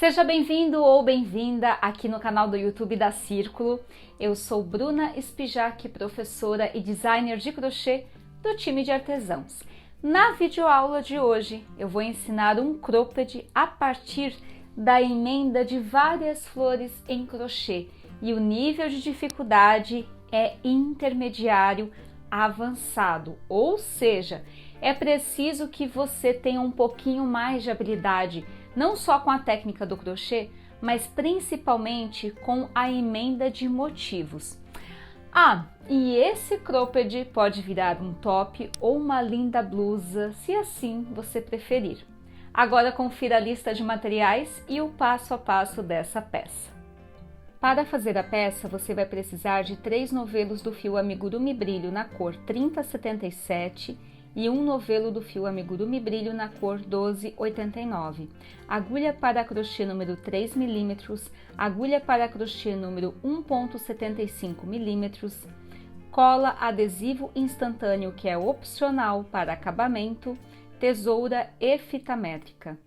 Seja bem-vindo ou bem-vinda aqui no canal do YouTube da Círculo. Eu sou Bruna Spijac, professora e designer de crochê do time de artesãos. Na videoaula de hoje eu vou ensinar um cropped a partir da emenda de várias flores em crochê e o nível de dificuldade é intermediário avançado, ou seja, é preciso que você tenha um pouquinho mais de habilidade, não só com a técnica do crochê, mas principalmente com a emenda de motivos. E esse cropped pode virar um top ou uma linda blusa, se assim você preferir. Agora confira a lista de materiais e o passo a passo dessa peça. Para fazer a peça, você vai precisar de 3 novelos do fio Amigurumi Brilho na cor 3077 e um novelo do fio Amigurumi Brilho na cor 1289, agulha para crochê número 3 mm, agulha para crochê número 1,75 mm, cola adesivo instantâneo que é opcional para acabamento, tesoura e fita métrica.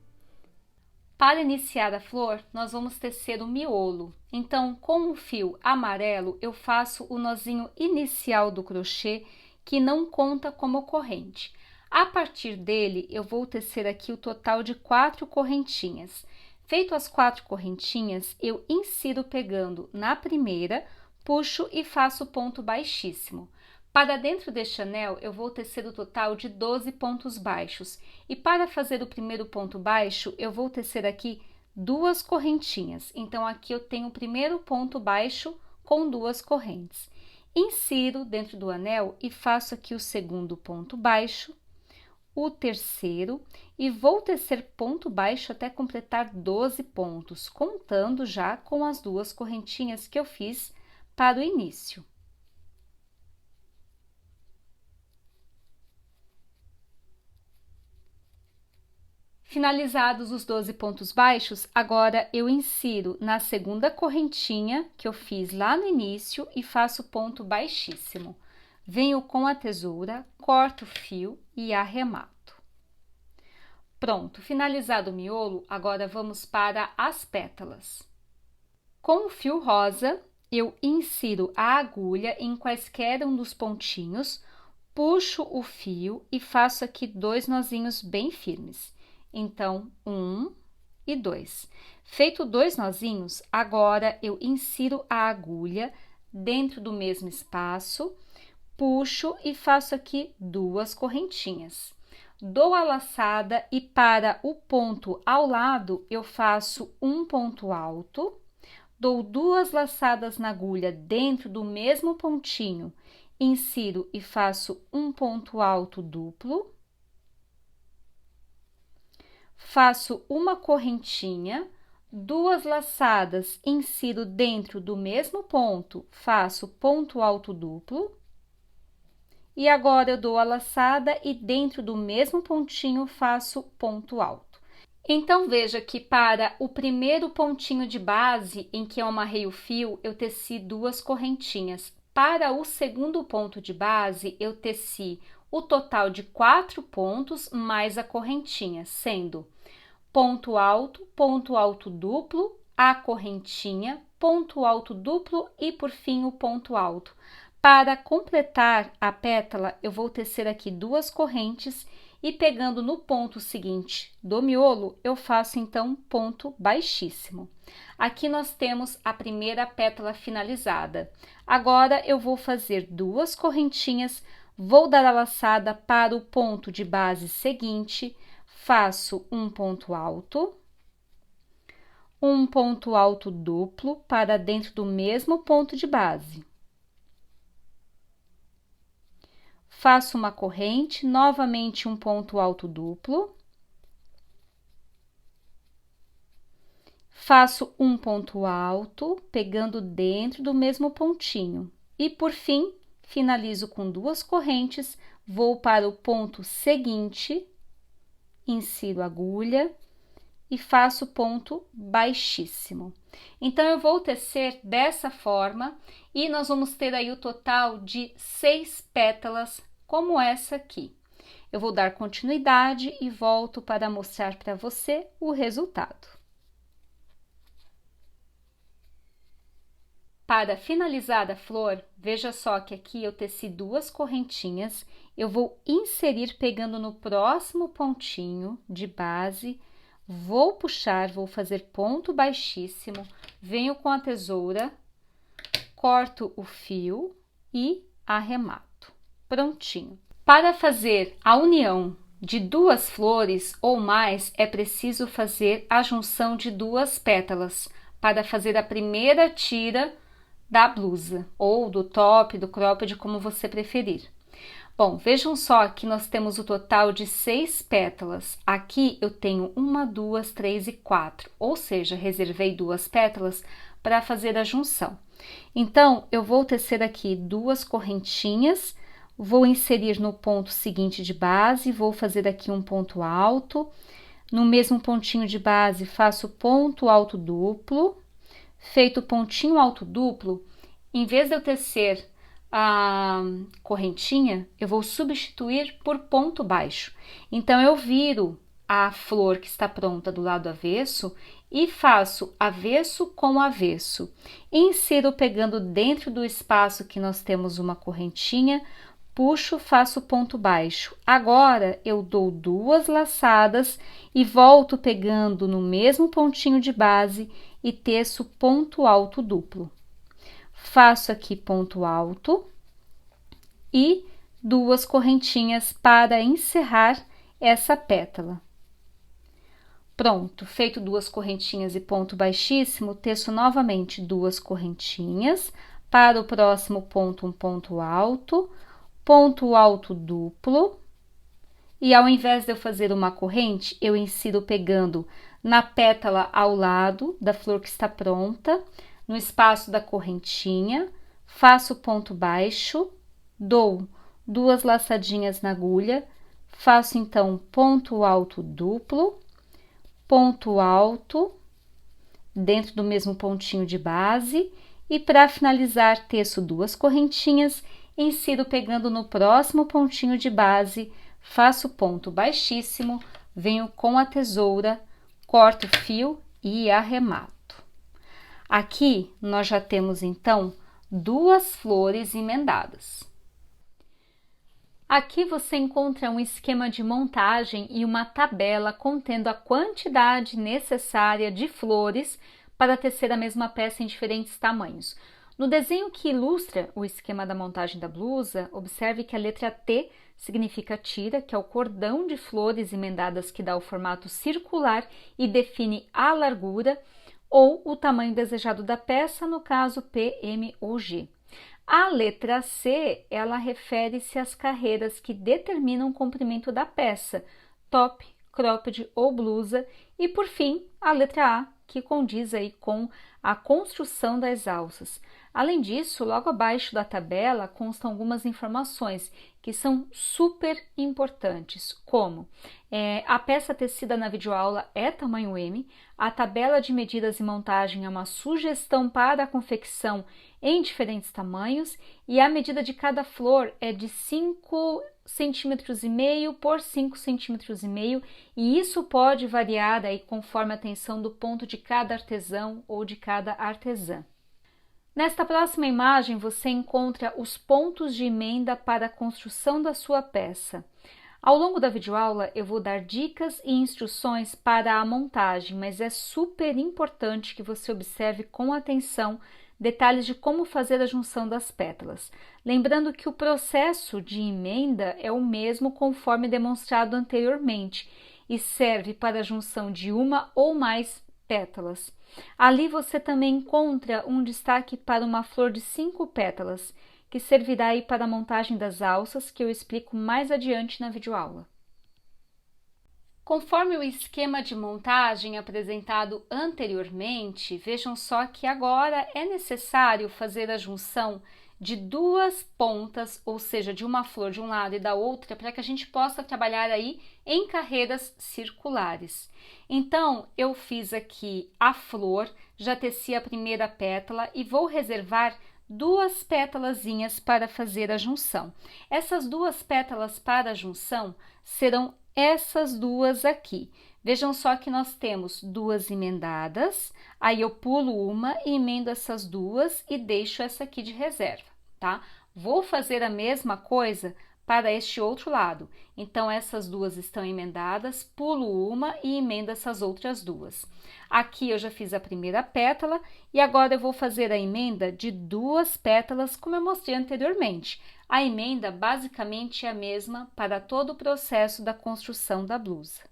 Para iniciar a flor, nós vamos tecer o miolo. Então, com o fio amarelo, eu faço o nozinho inicial do crochê, que não conta como corrente. A partir dele, eu vou tecer aqui o total de 4 correntinhas. Feito as 4 correntinhas, eu insiro pegando na primeira, puxo e faço ponto baixíssimo. Para dentro deste anel, eu vou tecer o total de 12 pontos baixos. E para fazer o primeiro ponto baixo, eu vou tecer aqui 2 correntinhas. Então, aqui eu tenho o primeiro ponto baixo com 2 correntes. Insiro dentro do anel e faço aqui o segundo ponto baixo, o terceiro, e vou tecer ponto baixo até completar 12 pontos, contando já com as 2 correntinhas que eu fiz para o início. Finalizados os 12 pontos baixos, agora eu insiro na segunda correntinha que eu fiz lá no início e faço ponto baixíssimo. Venho com a tesoura, corto o fio e arremato. Pronto, finalizado o miolo, agora vamos para as pétalas. Com o fio rosa, eu insiro a agulha em quaisquer um dos pontinhos, puxo o fio e faço aqui 2 nozinhos bem firmes. Então, 1 e 2. Feito 2 nozinhos, agora eu insiro a agulha dentro do mesmo espaço, puxo e faço aqui 2 correntinhas. Dou a laçada e para o ponto ao lado, eu faço um ponto alto, dou 2 laçadas na agulha dentro do mesmo pontinho, insiro e faço um ponto alto duplo, faço uma correntinha, 2 laçadas, insiro dentro do mesmo ponto, faço ponto alto duplo. E agora eu dou a laçada e dentro do mesmo pontinho faço ponto alto. Então, veja que para o primeiro pontinho de base, em que eu amarrei o fio, eu teci 2 correntinhas. Para o segundo ponto de base, eu teci o total de 4 pontos mais a correntinha, sendo ponto alto duplo, a correntinha, ponto alto duplo e, por fim, o ponto alto. Para completar a pétala, eu vou tecer aqui 2 correntes e pegando no ponto seguinte do miolo, eu faço então ponto baixíssimo. Aqui nós temos a primeira pétala finalizada. Agora, eu vou fazer 2 correntinhas, vou dar a laçada para o ponto de base seguinte, faço um ponto alto duplo para dentro do mesmo ponto de base. Faço uma corrente, novamente um ponto alto duplo. Faço um ponto alto, pegando dentro do mesmo pontinho. E, por fim, finalizo com 2 correntes, vou para o ponto seguinte, insiro a agulha e faço ponto baixíssimo. Então, eu vou tecer dessa forma e nós vamos ter aí o total de 6 pétalas como essa aqui. Eu vou dar continuidade e volto para mostrar para você o resultado. Para finalizar a flor, veja só que aqui eu teci 2 correntinhas, eu vou inserir pegando no próximo pontinho de base, vou puxar, vou fazer ponto baixíssimo, venho com a tesoura, corto o fio e arremato. Prontinho. Para fazer a união de 2 flores ou mais, é preciso fazer a junção de 2 pétalas para fazer a primeira tira da blusa, ou do top, do cropped, como você preferir. Bom, vejam só que nós temos o total de 6 pétalas. Aqui eu tenho 1, 2, 3 e 4, ou seja, reservei 2 pétalas para fazer a junção. Então, eu vou tecer aqui 2 correntinhas, vou inserir no ponto seguinte de base, vou fazer aqui um ponto alto. No mesmo pontinho de base, faço ponto alto duplo. Feito o pontinho alto duplo, em vez de eu tecer a correntinha, eu vou substituir por ponto baixo. Então, eu viro a flor que está pronta do lado avesso e faço avesso com avesso. Insiro pegando dentro do espaço que nós temos uma correntinha, puxo, faço ponto baixo. Agora, eu dou 2 laçadas e volto pegando no mesmo pontinho de base e teço ponto alto duplo. Faço aqui ponto alto e 2 correntinhas para encerrar essa pétala. Pronto, feito 2 correntinhas e ponto baixíssimo, teço novamente 2 correntinhas, para o próximo ponto um ponto alto duplo, e ao invés de eu fazer uma corrente, eu insiro pegando na pétala ao lado da flor que está pronta, no espaço da correntinha, faço ponto baixo, dou 2 laçadinhas na agulha, faço então ponto alto duplo, ponto alto, dentro do mesmo pontinho de base, e para finalizar, teço 2 correntinhas, insiro pegando no próximo pontinho de base, faço ponto baixíssimo, venho com a tesoura, corto o fio e arremato. Aqui nós já temos então 2 flores emendadas. Aqui você encontra um esquema de montagem e uma tabela contendo a quantidade necessária de flores para tecer a mesma peça em diferentes tamanhos. No desenho que ilustra o esquema da montagem da blusa, observe que a letra T significa tira, que é o cordão de flores emendadas que dá o formato circular e define a largura ou o tamanho desejado da peça, no caso P, M ou G. A letra C, ela refere-se às carreiras que determinam o comprimento da peça, top, cropped ou blusa, e por fim, a letra A, que condiz aí com a construção das alças. Além disso, logo abaixo da tabela constam algumas informações que são super importantes, como a peça tecida na videoaula é tamanho M, a tabela de medidas e montagem é uma sugestão para a confecção em diferentes tamanhos e a medida de cada flor é de 5,5 cm por 5,5 cm e isso pode variar aí conforme a tensão do ponto de cada artesão ou de cada artesã. Nesta próxima imagem você encontra os pontos de emenda para a construção da sua peça. Ao longo da videoaula eu vou dar dicas e instruções para a montagem, mas é super importante que você observe com atenção detalhes de como fazer a junção das pétalas. Lembrando que o processo de emenda é o mesmo conforme demonstrado anteriormente e serve para a junção de uma ou mais pétalas. Ali você também encontra um destaque para uma flor de 5 pétalas, que servirá aí para a montagem das alças, que eu explico mais adiante na videoaula. Conforme o esquema de montagem apresentado anteriormente, vejam só que agora é necessário fazer a junção de 2 pontas, ou seja, de uma flor de um lado e da outra, para que a gente possa trabalhar aí em carreiras circulares. Então, eu fiz aqui a flor, já teci a primeira pétala e vou reservar 2 pétalazinhas para fazer a junção. Essas 2 pétalas para a junção serão essas duas aqui. Vejam só que nós temos duas emendadas, aí eu pulo uma e emendo essas duas e deixo essa aqui de reserva, tá? Vou fazer a mesma coisa para este outro lado. Então, essas duas estão emendadas, pulo uma e emendo essas outras duas. Aqui eu já fiz a primeira pétala e agora eu vou fazer a emenda de duas pétalas, como eu mostrei anteriormente. A emenda basicamente é a mesma para todo o processo da construção da blusa.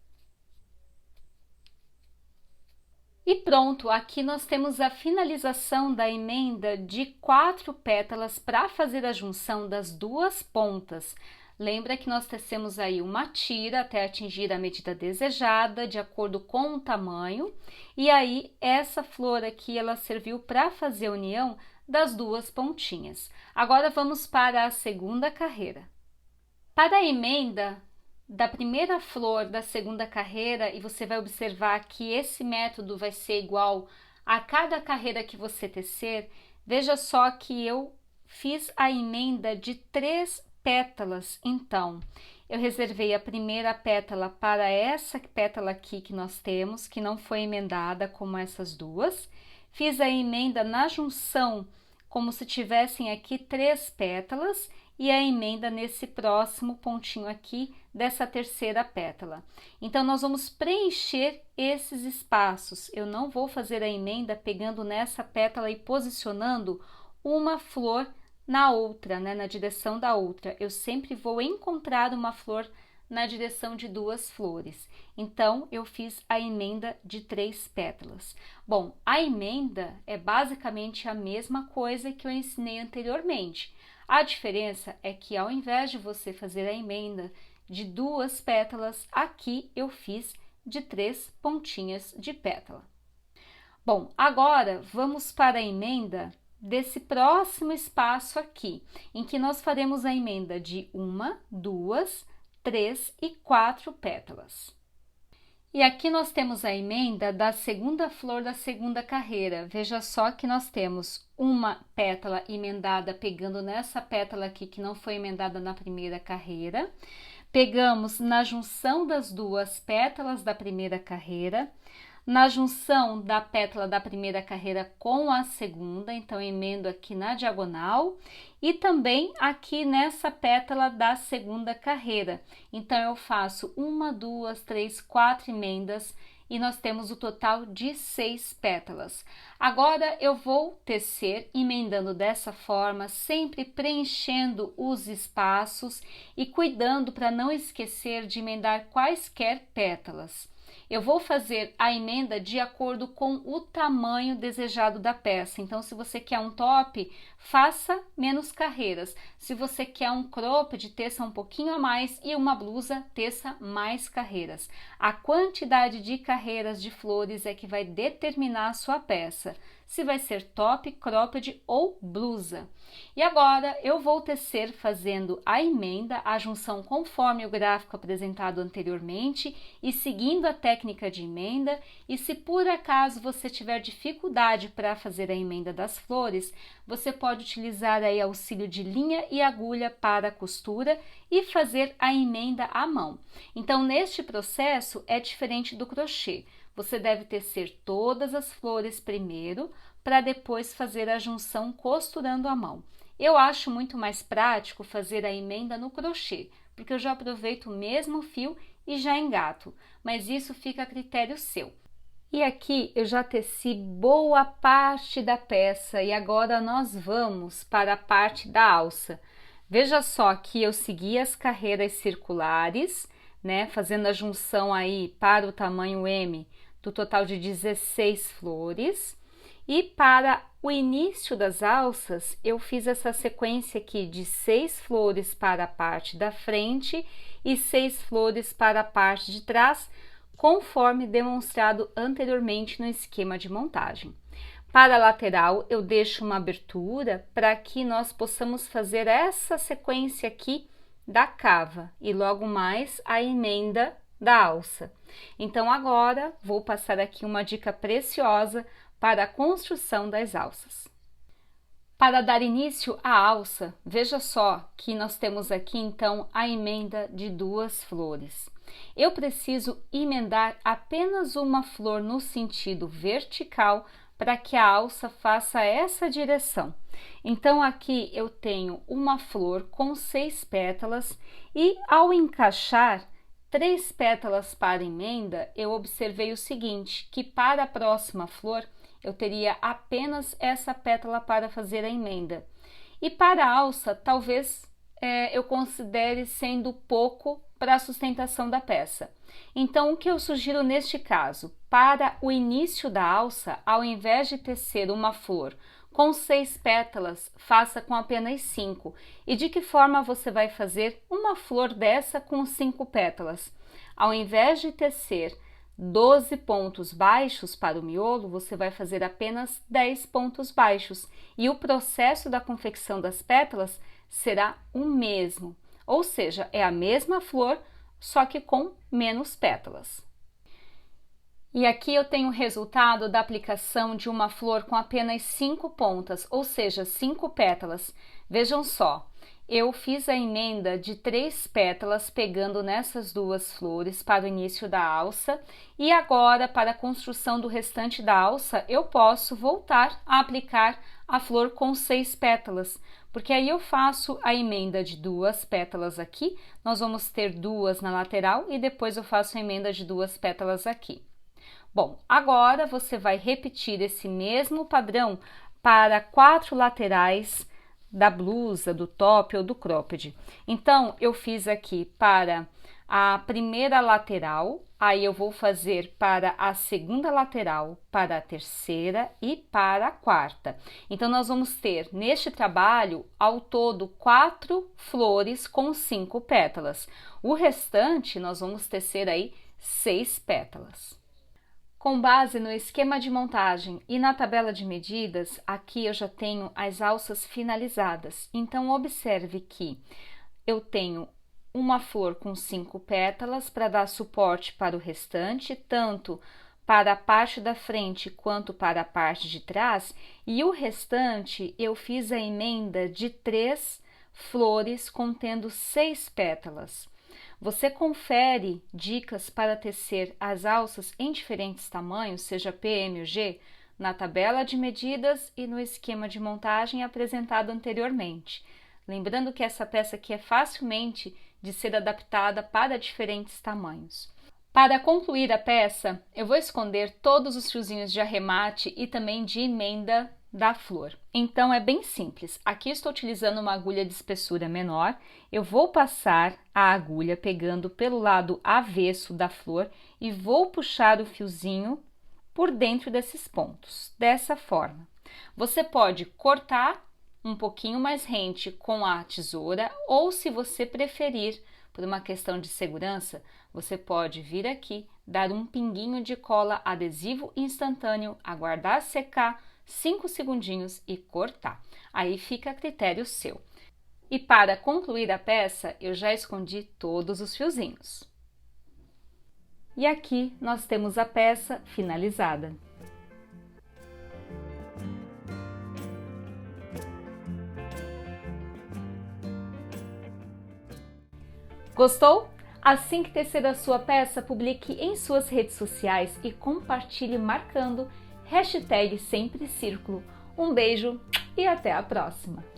E pronto, aqui nós temos a finalização da emenda de 4 pétalas para fazer a junção das duas pontas. Lembra que nós tecemos aí uma tira até atingir a medida desejada, de acordo com o tamanho. E aí, essa flor aqui, ela serviu para fazer a união das duas pontinhas. Agora, vamos para a segunda carreira. Para a emenda da primeira flor da segunda carreira, e você vai observar que esse método vai ser igual a cada carreira que você tecer, veja só que eu fiz a emenda de 3 pétalas. Então, eu reservei a primeira pétala para essa pétala aqui que nós temos, que não foi emendada como essas duas. Fiz a emenda na junção, como se tivessem aqui 3 pétalas, e a emenda nesse próximo pontinho aqui dessa terceira pétala. Então, nós vamos preencher esses espaços. Eu não vou fazer a emenda pegando nessa pétala e posicionando uma flor na outra, né, na direção da outra. Eu sempre vou encontrar uma flor na direção de duas flores. Então, eu fiz a emenda de 3 pétalas. Bom, a emenda é basicamente a mesma coisa que eu ensinei anteriormente. A diferença é que ao invés de você fazer a emenda de 2 pétalas, aqui eu fiz de 3 pontinhas de pétala. Bom, agora vamos para a emenda desse próximo espaço aqui, em que nós faremos a emenda de 1, 2, 3 e 4 pétalas. E aqui nós temos a emenda da segunda flor da segunda carreira. Veja só que nós temos uma pétala emendada pegando nessa pétala aqui que não foi emendada na primeira carreira. Pegamos na junção das duas pétalas da primeira carreira, na junção da pétala da primeira carreira com a segunda, então emendo aqui na diagonal, e também aqui nessa pétala da segunda carreira. Então, eu faço 1, 2, 3, 4 emendas e nós temos o total de 6 pétalas. Agora, eu vou tecer emendando dessa forma, sempre preenchendo os espaços e cuidando para não esquecer de emendar quaisquer pétalas. Eu vou fazer a emenda de acordo com o tamanho desejado da peça. Então, se você quer um top, faça menos carreiras. Se você quer um cropped, teça um pouquinho a mais, e uma blusa, teça mais carreiras. A quantidade de carreiras de flores é que vai determinar a sua peça, se vai ser top, cropped ou blusa. E agora eu vou tecer fazendo a emenda, a junção conforme o gráfico apresentado anteriormente e seguindo a técnica de emenda. E se por acaso você tiver dificuldade para fazer a emenda das flores, você pode utilizar aí auxílio de linha e agulha para a costura e fazer a emenda à mão. Então, neste processo é diferente do crochê. Você deve tecer todas as flores primeiro, para depois fazer a junção costurando à mão. Eu acho muito mais prático fazer a emenda no crochê, porque eu já aproveito o mesmo fio e já engato, mas isso fica a critério seu. E aqui eu já teci boa parte da peça e agora nós vamos para a parte da alça. Veja só que eu segui as carreiras circulares, né, fazendo a junção aí para o tamanho M do total de 16 flores. E para o início das alças, eu fiz essa sequência aqui de 6 flores para a parte da frente e 6 flores para a parte de trás, conforme demonstrado anteriormente no esquema de montagem. Para a lateral, eu deixo uma abertura para que nós possamos fazer essa sequência aqui da cava e logo mais a emenda da alça. Então, agora vou passar aqui uma dica preciosa para a construção das alças. Para dar início à alça, veja só que nós temos aqui então a emenda de 2 flores. Eu preciso emendar apenas uma flor no sentido vertical para que a alça faça essa direção. Então aqui eu tenho uma flor com 6 pétalas e ao encaixar 3 pétalas para emenda, eu observei o seguinte, que para a próxima flor eu teria apenas essa pétala para fazer a emenda. E para a alça, talvez eu considere sendo pouco para a sustentação da peça. Então, o que eu sugiro neste caso? Para o início da alça, ao invés de tecer uma flor com 6 pétalas, faça com apenas 5. E de que forma você vai fazer uma flor dessa com 5 pétalas? Ao invés de tecer 12 pontos baixos para o miolo, você vai fazer apenas 10 pontos baixos e o processo da confecção das pétalas será o mesmo, ou seja, é a mesma flor, só que com menos pétalas. E aqui eu tenho o resultado da aplicação de uma flor com apenas 5 pontas, ou seja, 5 pétalas. Vejam só, eu fiz a emenda de 3 pétalas pegando nessas 2 flores para o início da alça e agora para a construção do restante da alça eu posso voltar a aplicar a flor com 6 pétalas, porque aí eu faço a emenda de 2 pétalas aqui, nós vamos ter 2 na lateral e depois eu faço a emenda de 2 pétalas aqui. Bom, agora você vai repetir esse mesmo padrão para 4 laterais da blusa, do top ou do cropped. Então, eu fiz aqui para a primeira lateral, aí eu vou fazer para a segunda lateral, para a terceira e para a quarta. Então, nós vamos ter neste trabalho, ao todo, 4 flores com 5 pétalas. O restante, nós vamos tecer aí 6 pétalas. Com base no esquema de montagem e na tabela de medidas, aqui eu já tenho as alças finalizadas. Então, observe que eu tenho uma flor com 5 pétalas para dar suporte para o restante, tanto para a parte da frente quanto para a parte de trás, e o restante eu fiz a emenda de 3 flores contendo 6 pétalas. Você confere dicas para tecer as alças em diferentes tamanhos, seja PM ou G, na tabela de medidas e no esquema de montagem apresentado anteriormente. Lembrando que essa peça aqui é facilmente de ser adaptada para diferentes tamanhos. Para concluir a peça, eu vou esconder todos os fiozinhos de arremate e também de emenda da flor. Então é bem simples. Aqui estou utilizando uma agulha de espessura menor. Eu vou passar a agulha pegando pelo lado avesso da flor e vou puxar o fiozinho por dentro desses pontos, dessa forma. Você pode cortar um pouquinho mais rente com a tesoura ou, se você preferir, por uma questão de segurança, você pode vir aqui, dar um pinguinho de cola adesivo instantâneo, aguardar secar 5 segundinhos e cortar. Aí fica a critério seu. E para concluir a peça, eu já escondi todos os fiozinhos. E aqui nós temos a peça finalizada. Gostou? Assim que tecer a sua peça, publique em suas redes sociais e compartilhe marcando #SempreCírculo. Um beijo e até a próxima!